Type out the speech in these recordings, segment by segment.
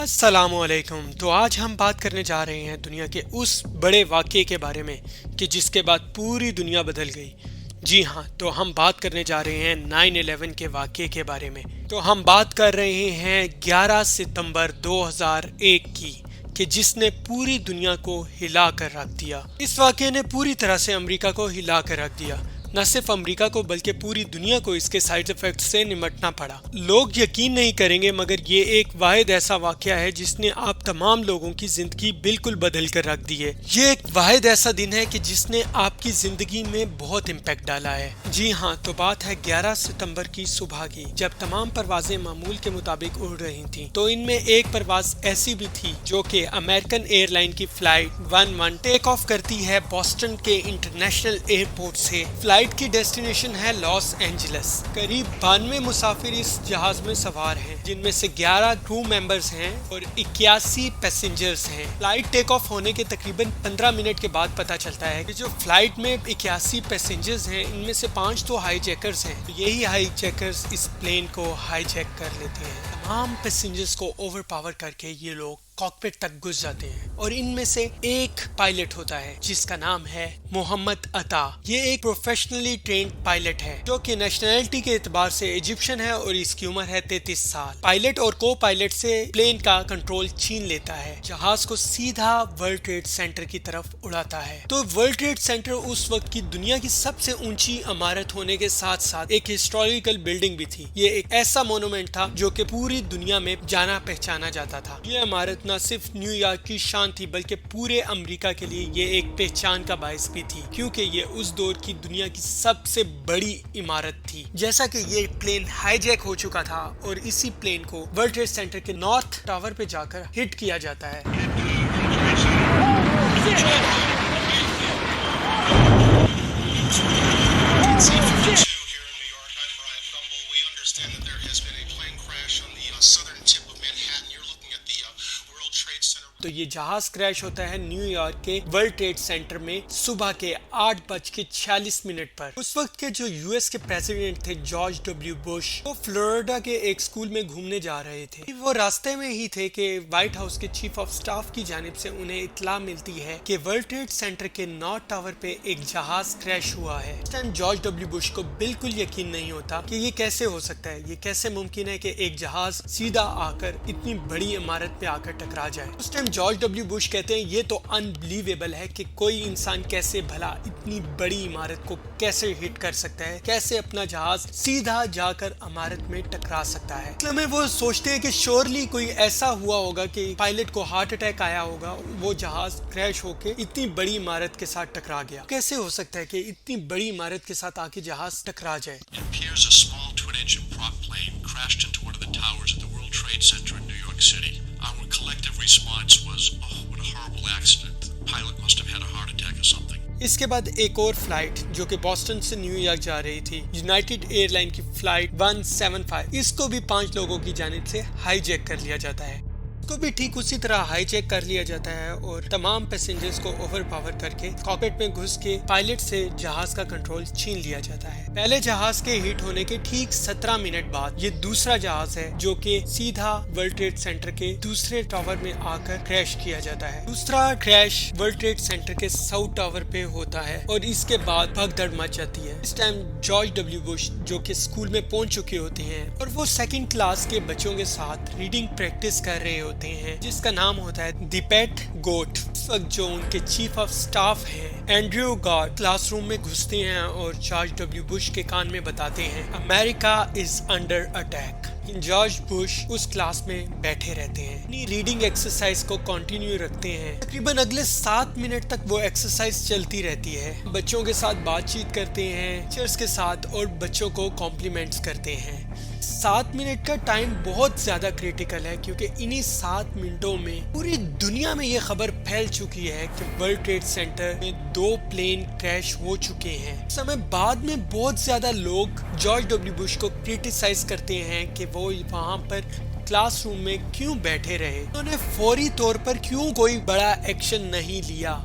السلام علیکم۔ تو آج ہم بات کرنے جا رہے ہیں دنیا کے اس بڑے واقعے کے بارے میں کہ جس کے بعد پوری دنیا بدل گئی۔ جی ہاں، تو ہم بات کرنے جا رہے ہیں 9/11 کے واقعے کے بارے میں۔ تو ہم بات کر رہے ہیں 11 ستمبر 2001 کی، کہ جس نے پوری دنیا کو ہلا کر رکھ دیا۔ اس واقعے نے پوری طرح سے امریکہ کو ہلا کر رکھ دیا۔ نہ صرف امریکہ کو بلکہ پوری دنیا کو اس کے سائیڈ ایفیکٹ سے نمٹنا پڑا۔ لوگ یقین نہیں کریں گے مگر یہ ایک واحد ایسا واقعہ ہے جس نے آپ تمام لوگوں کی زندگی بالکل بدل کر رکھ دی ہے۔ یہ ایک واحد ایسا دن ہے کہ جس نے آپ کی زندگی میں بہت امپیکٹ ڈالا ہے۔ جی ہاں، تو بات ہے 11 ستمبر کی صبح کی، جب تمام پروازیں معمول کے مطابق اڑ رہی تھیں۔ تو ان میں ایک پرواز ایسی بھی تھی جو کہ امریکن ایئر لائن کی فلائٹ 11 ٹیک آف کرتی ہے بوسٹن کے انٹرنیشنل ایئرپورٹ سے۔ فلائٹ کی ڈیسٹینیشن ہے لاس اینجلس۔ قریب 92 مسافر اس جہاز میں سوار ہیں، جن میں سے 11 کرو ممبرز ہیں اور 81 پیسنجرز ہیں۔ فلائٹ ٹیک آف ہونے کے تقریباً 15 منٹ کے بعد پتہ چلتا ہے کہ جو فلائٹ میں 81 پیسنجرز ہیں ان میں سے 5 تو ہائی جیکرز ہیں۔ یہی ہائی جیکرز اس پلین کو ہائی جیک کر لیتے ہیں۔ تمام پیسنجرز کو اوور پاور کر کے یہ لوگ کاکپٹ تک گھس جاتے ہیں، اور ان میں سے ایک پائلٹ ہوتا ہے جس کا نام ہے محمد عطا۔ یہ ایک پروفیشنلی ٹرینڈ پائلٹ ہے جو کہ نیشنلٹی کے اعتبار سے ایجپشن ہے اور اس کی عمر ہے 33 سال۔ پائلٹ اور کو پائلٹ سے پلین کا کنٹرول چھین لیتا ہے، جہاز کو سیدھا ورلڈ ٹریڈ سینٹر کی طرف اڑاتا ہے۔ تو ورلڈ ٹریڈ سینٹر اس وقت کی دنیا کی سب سے اونچی عمارت ہونے کے ساتھ ساتھ ایک ہسٹوریکل بلڈنگ بھی تھی۔ یہ ایک ایسا مونومنٹ تھا جو کہ پوری دنیا میں جانا پہچانا جاتا تھا۔ یہ عمارت نہ صرف نیو یارک کی شان تھی بلکہ پورے امریکہ کے لیے یہ ایک پہچان کا باعث بھی تھی، کیونکہ یہ اس دور کی دنیا کی سب سے بڑی عمارت تھی۔ جیسا کہ یہ پلین ہائی جیک ہو چکا تھا اور اسی پلین کو ورلڈ ٹریڈ سینٹر کے نارتھ ٹاور پہ جا کر ہٹ کیا جاتا ہے۔ تو یہ جہاز کریش ہوتا ہے نیو یارک کے ورلڈ ٹریڈ سینٹر میں صبح کے 8:46 پر۔ اس وقت کے جو یو ایس کے پریزیڈنٹ تھے جارج ڈبلیو بش، وہ فلوریڈا کے ایک سکول میں گھومنے جا رہے تھے۔ وہ راستے میں ہی تھے کہ وائٹ ہاؤس کے چیف آف سٹاف کی جانب سے انہیں اطلاع ملتی ہے کہ ورلڈ ٹریڈ سینٹر کے نارتھ ٹاور پہ ایک جہاز کریش ہوا ہے۔ اس ٹائم جارج ڈبلیو بش کو بالکل یقین نہیں ہوتا کہ یہ کیسے ہو سکتا ہے، یہ کیسے ممکن ہے کہ ایک جہاز سیدھا آ کر اتنی بڑی عمارت پہ آ کر ٹکرا جائے۔ اس ٹائم جارج ڈبلیو بش کہتے ہیں یہ تو انبلیویبل ہے کہ کوئی انسان کیسے بھلا اتنی بڑی عمارت کو کیسے ہٹ کر سکتا ہے، کیسے اپنا جہاز سیدھا جا کر عمارت میں ٹکرا سکتا ہے۔ اس میں وہ سوچتے ہیں کہ شورلی کوئی ایسا ہوا ہوگا کہ پائلٹ کو ہارٹ اٹیک آیا ہوگا، وہ جہاز کریش ہو کے اتنی بڑی عمارت کے ساتھ ٹکرا گیا۔ کیسے ہو سکتا ہے کہ اتنی بڑی عمارت کے ساتھ آ کے جہاز ٹکرا جائے؟ Our collective response was, oh, what a horrible accident. The pilot must have had a heart attack or something. اس کے بعد ایک اور فلائٹ جو کہ بوسٹن سے نیو یارک جا رہی تھی، یونائٹڈ ایئر لائن کی فلائٹ 175، اس کو بھی 5 لوگوں کی جانب سے ہائی جیک کر لیا جاتا ہے۔ اس کو بھی ٹھیک اسی طرح ہائی جیک کر لیا جاتا ہے اور تمام پیسنجرز کو اوور پاور کر کے کاکپٹ میں گھس کے پائلٹ سے جہاز کا کنٹرول چھین لیا جاتا ہے۔ پہلے جہاز کے ہٹ ہونے کے ٹھیک 17 منٹ بعد یہ دوسرا جہاز ہے جو کہ سیدھا ورلڈ ٹریڈ سینٹر کے دوسرے ٹاور میں آ کر کریش کیا جاتا ہے۔ دوسرا کریش ورلڈ ٹریڈ سینٹر کے ساؤتھ ٹاور پہ ہوتا ہے اور اس کے بعد بھگدڑ مچ جاتی ہے۔ اس ٹائم جارج ڈبلیو بش جو کہ اسکول میں پہنچ چکے ہوتے ہیں اور وہ سیکنڈ کلاس کے بچوں کے ساتھ ریڈنگ پریکٹس کر رہے ہوتے ہیں، جس کا نام ہوتا ہے دی پیٹ گوٹ۔ اس وقت جو ان کے چیف آف سٹاف ہیں اینڈریو گارڈ کلاس روم میں گھستے ہیں اور جارج ڈبلیو بش کے کان میں بتاتے ہیں America is under attack. George Bush اس کلاس میں بیٹھے رہتے ہیں، اپنی ریڈنگ ایکسرسائز کو کنٹینیو رکھتے ہیں۔ تقریباً اگلے 7 منٹ تک وہ ایکسرسائز چلتی رہتی ہے۔ بچوں کے ساتھ بات چیت کرتے ہیں، ٹیچرز کے ساتھ، اور بچوں کو کمپلیمنٹس کرتے ہیں۔ 7 منٹ کا ٹائم بہت زیادہ کریٹیکل ہے کیونکہ انہی 7 منٹوں میں پوری دنیا میں یہ خبر پھیل چکی ہے کہ ورلڈ ٹریڈ سینٹر میں 2 پلین کریش ہو چکے ہیں۔ اس سمے بعد میں بہت زیادہ لوگ جارج ڈبلیو بش کو کرٹیسائز کرتے ہیں کہ وہ وہاں پر کلاس روم میں کیوں بیٹھے رہے، انہوں نے فوری طور پر کیوں کوئی بڑا ایکشن نہیں لیا۔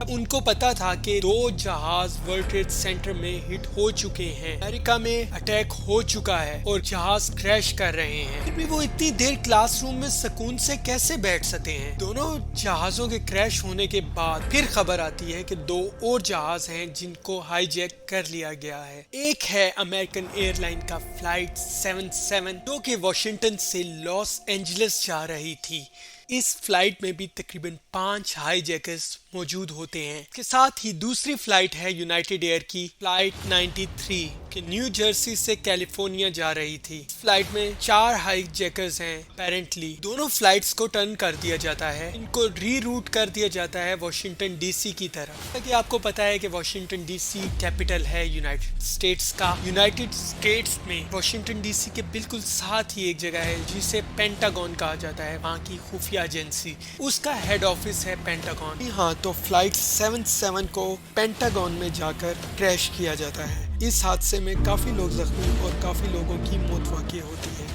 ان کو پتا تھا کہ 2 جہاز ورلڈ ٹریڈ سینٹر میں ہٹ ہو چکے ہیں، امریکہ میں اٹیک ہو چکا ہے اور جہاز کریش کر رہے ہیں، پھر بھی وہ اتنی دیر کلاس روم میں سکون سے کیسے بیٹھ سکتے ہیں؟ دونوں جہازوں کے کریش ہونے کے بعد پھر خبر آتی ہے کہ 2 اور جہاز ہیں جن کو ہائی جیک کر لیا گیا ہے۔ ایک ہے امریکن ایئر لائن کا فلائٹ 77 جو کہ واشنگٹن سے لاس اینجلس جا رہی تھی۔ اس فلائٹ میں بھی تقریباً 5 ہائی جیکرز موجود ہوتے ہیں۔ اس کے ساتھ ہی دوسری فلائٹ ہے یونائٹڈ ایئر کی فلائٹ 93 کہ نیو جرسی سے کیلیفورنیا جا رہی تھی۔ اس فلائٹ میں 4 ہائی جیکرز ہیں اپیرنٹلی۔ دونوں فلائٹس کو ٹرن کر دیا جاتا ہے، ان کو ری روٹ کر دیا جاتا ہے واشنگٹن ڈی سی کی طرف، تاکہ آپ کو پتا ہے کہ واشنگٹن ڈی سی کیپٹل ہے یونائٹڈ اسٹیٹس کا۔ یونائٹڈ اسٹیٹس میں واشنگٹن ڈی سی کے بالکل ساتھ ہی ایک جگہ ہے جسے پینٹاگون کہا جاتا ہے، وہاں کی خفیہ ایجنسی، اس کا ہیڈ آفس ہے پینٹاگون۔ ہاں، تو فلائٹ 77 کو پینٹاگون میں جا کر کریش کیا جاتا ہے۔ اس حادثے میں کافی لوگ زخمی اور کافی لوگوں کی موت واقع ہوتی ہے۔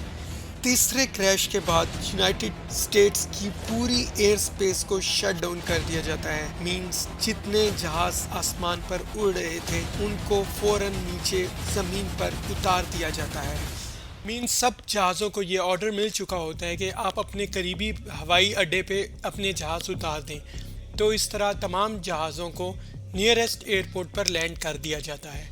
تیسرے کریش کے بعد یونائٹڈ اسٹیٹس کی پوری ایئر سپیس کو شٹ ڈاؤن کر دیا جاتا ہے، مینز جتنے جہاز آسمان پر اڑ رہے تھے ان کو فوراً نیچے زمین پر اتار دیا جاتا ہے۔ سب جہازوں کو یہ آرڈر مل چکا ہوتا ہے کہ آپ اپنے قریبی ہوائی اڈے پہ اپنے جہاز اتار دیں، تو اس طرح تمام جہازوں کو نیئرسٹ ایئرپورٹ پر لینڈ کر دیا جاتا ہے۔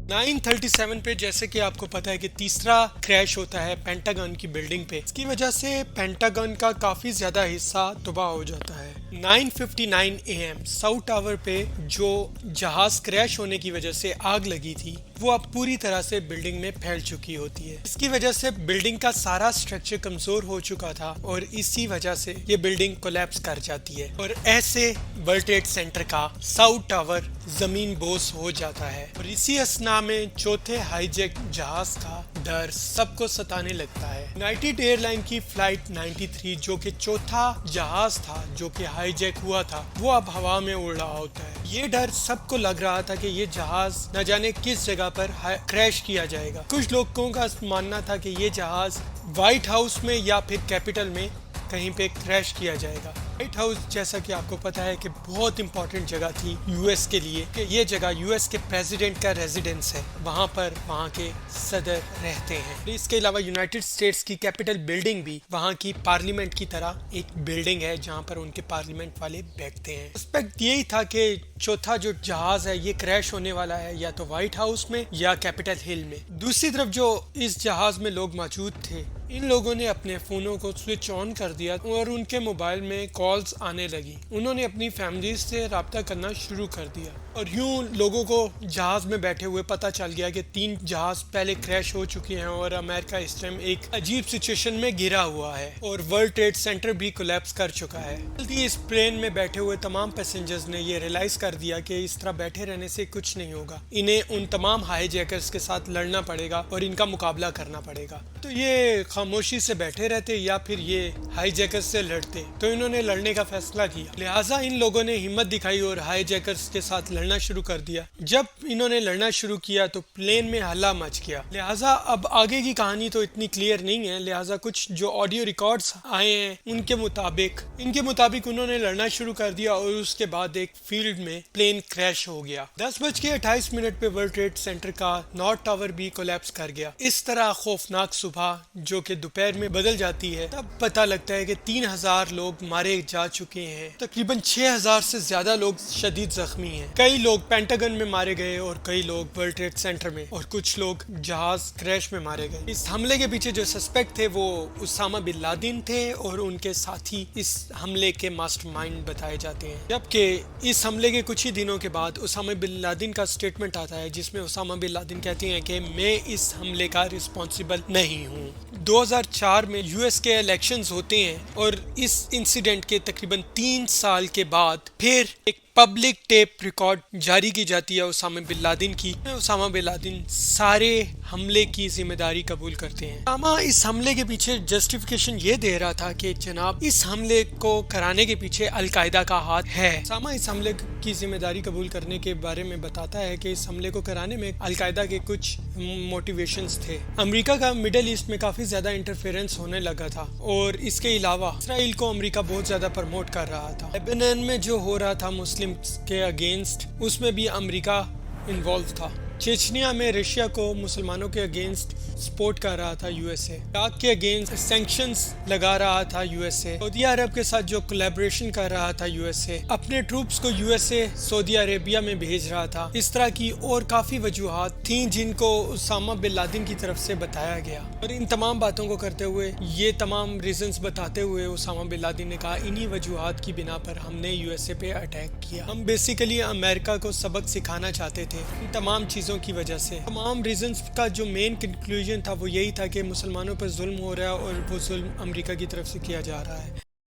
937 پہ جیسے کہ آپ کو پتا ہے کہ تیسرا کریش ہوتا ہے پینٹاگون کی بلڈنگ پہ، اس کی وجہ سے پینٹاگون کا کافی زیادہ حصہ تباہ ہو جاتا ہے۔ 9:59 AM ساؤتھ ٹاور پہ جو جہاز کریش ہونے کی وجہ سے آگ لگی تھی وہ اب پوری طرح سے بلڈنگ میں پھیل چکی ہوتی ہے۔ اس کی وجہ سے بلڈنگ کا سارا سٹرکچر کمزور ہو چکا تھا اور اسی وجہ سے یہ بلڈنگ کولیپس کر جاتی ہے، اور ایسے ورلڈ ٹریڈ سینٹر کا ساؤتھ ٹاور زمین بوس ہو جاتا ہے، اور اسی اسنا میں چوتھے ہائی جیک جہاز کا ڈر سب کو ستانے لگتا ہے۔ یونائٹڈ ایئر لائن کی فلائٹ 93 جو کہ چوتھا جہاز تھا جو کہ ہائی جیک ہوا تھا، وہ اب ہوا میں اڑ رہا ہوتا ہے۔ یہ ڈر سب کو لگ رہا تھا کہ یہ جہاز نہ جانے کس جگہ پر کریش کیا جائے گا۔ کچھ لوگوں کا ماننا تھا کہ یہ جہاز وائٹ ہاؤس میں یا پھر کیپٹل میں کہیں پہ کریش کیا جائے گا۔ وائٹ ہاؤس جیسا کہ آپ کو پتا ہے کہ بہت امپورٹنٹ جگہ تھی یو ایس کے لیے، کہ یہ جگہ یو ایس کے پریزیڈنٹ کا ریزیڈنس ہے، وہاں پر وہاں کے صدر رہتے ہیں۔ اس کے علاوہ یونائٹڈ اسٹیٹس کی کیپٹل بلڈنگ بھی وہاں کی پارلیمنٹ کی طرح ایک بلڈنگ ہے جہاں پر ان کے پارلیمنٹ والے بیٹھتے ہیں۔ سسپیکٹ یہی تھا کہ چوتھا جو جہاز ہے یہ کریش ہونے والا ہے یا تو وائٹ ہاؤس میں یا کیپٹل ہل میں۔ دوسری طرف جو اس جہاز میں لوگ موجود تھے، ان لوگوں نے اپنے فونوں کو سوئچ آن کر دیا اور ان کے موبائل میں کالز آنے لگی۔ انہوں نے اپنی فیملیز سے رابطہ کرنا شروع کر دیا، اور یوں لوگوں کو جہاز میں بیٹھے ہوئے پتہ چل گیا کہ 3 جہاز پہلے کریش ہو چکے ہیں اور امریکہ اس ٹائم ایک عجیب سچویشن میں گھرا ہوا ہے اور ورلڈ ٹریڈ سینٹر بھی کولیپس کر چکا ہے۔ جلدی اس پلین میں بیٹھے ہوئے تمام پیسنجرز نے یہ ریلائز کر دیا کہ اس طرح بیٹھے رہنے سے کچھ نہیں ہوگا، انہیں ان تمام ہائی جیکرز کے ساتھ لڑنا پڑے گا اور ان کا مقابلہ کرنا پڑے گا۔ تو یہ خاموشی سے بیٹھے رہتے یا پھر یہ ہائی جیکرز سے لڑتے، تو انہوں نے لڑنے کا فیصلہ کیا۔ لہٰذا ان لوگوں نے ہمت دکھائی اور ہائی جیکرز کے ساتھ لڑنا شروع کر دیا۔ جب انہوں نے لڑنا شروع کیا تو پلین میں ہلا مچ گیا۔ لہٰذا اب آگے کی کہانی تو اتنی کلیئر نہیں ہے، لہٰذا کچھ جو آڈیو ریکارڈز آئے ہیں ان کے مطابق انہوں نے لڑنا شروع کر دیا اور اس کے بعد ایک فیلڈ میں پلین کریش ہو گیا۔ 10:28 پہ ورلڈ ٹریڈ سینٹر کا نارتھ ٹاور بھی کولیپس کر گیا۔ اس طرح خوفناک صبح جو کہ دوپہر میں بدل جاتی ہے، تب پتہ لگتا ہے کہ 3000 لوگ مارے جا چکے ہیں، تقریباً 6000 سے زیادہ لوگ شدید زخمی ہیں۔ کئی لوگ پینٹاگن میں مارے گئے اور کئی لوگ ورلڈ ٹریڈ سینٹر میں، اور کچھ لوگ جہاز کریش میں مارے گئے۔ اس حملے کے پیچھے جو سسپیکٹ تھے وہ اسامہ بن لادن تھے اور ان کے ساتھی اس حملے کے ماسٹر مائنڈ بتائے جاتے ہیں، جبکہ اس حملے کے کچھ ہی دنوں کے بعد اسامہ بن لادن کا سٹیٹمنٹ آتا ہے جس میں اسامہ بن لادن کہتے ہیں کہ میں اس حملے کا رسپانسبل نہیں ہوں۔ 2004 میں یو ایس کے الیکشنز ہوتے ہیں اور اس انسیڈنٹ کے تقریباً 3 سال کے بعد پھر ایک پبلک ٹیپ ریکارڈ جاری کی جاتی ہے اسامہ بن لادن کی. اسامہ بن لادن سارے حملے کی ذمہ داری قبول کرتے ہیں. اسامہ اس حملے کے پیچھے جسٹیفیکیشن یہ دے رہا تھا کہ جناب اس حملے کو کرانے کے پیچھے القاعدہ کا ہاتھ ہے. اسامہ اس حملے کی ذمہ داری قبول کرنے کے بارے میں بتاتا ہے کہ اس حملے کو کرانے میں القاعدہ کے کچھ موٹیویشنز تھے. امریکہ کا مڈل ایسٹ میں کافی زیادہ انٹرفیرنس ہونے لگا تھا اور اس کے علاوہ اسرائیل کو امریکہ بہت زیادہ پروموٹ کر رہا تھا. لیبنان میں جو ہو رہا تھا مسلم کے اگینسٹ اس میں بھی امریکہ انوالو تھا. چیچنیا میں رشیا کو مسلمانوں کے اگینسٹ سپورٹ کر رہا تھا یو ایس اے. عراق کے اگینسٹ سینکشنز لگا رہا تھا یو ایس اے. سعودی عرب کے ساتھ جو کولیبریشن کر رہا تھا یو ایس اے. اپنے ٹروپس کو یو ایس اے سعودی عربیہ میں بھیج رہا تھا. اس طرح کی اور کافی وجوہات تھیں جن کو اسامہ بن لادن کی طرف سے بتایا گیا. اور ان تمام باتوں کو کرتے ہوئے یہ تمام ریزنز بتاتے ہوئے اسامہ بن لادن نے کہا انہی وجوہات کی بنا پر ہم نے یو ایس اے پہ اٹیک کیا. ہم بیسیکلی امریکہ کو سبق سکھانا چاہتے تھے ان تمام چیزوں کی وجہ سے. تمام ریزنز کا جو مین کنکلوژن تھا وہ یہی تھا کہ مسلمانوں پر ظلم ہو رہا ہے اور وہ ظلم امریکہ کی طرف سے کیا جا رہا ہے.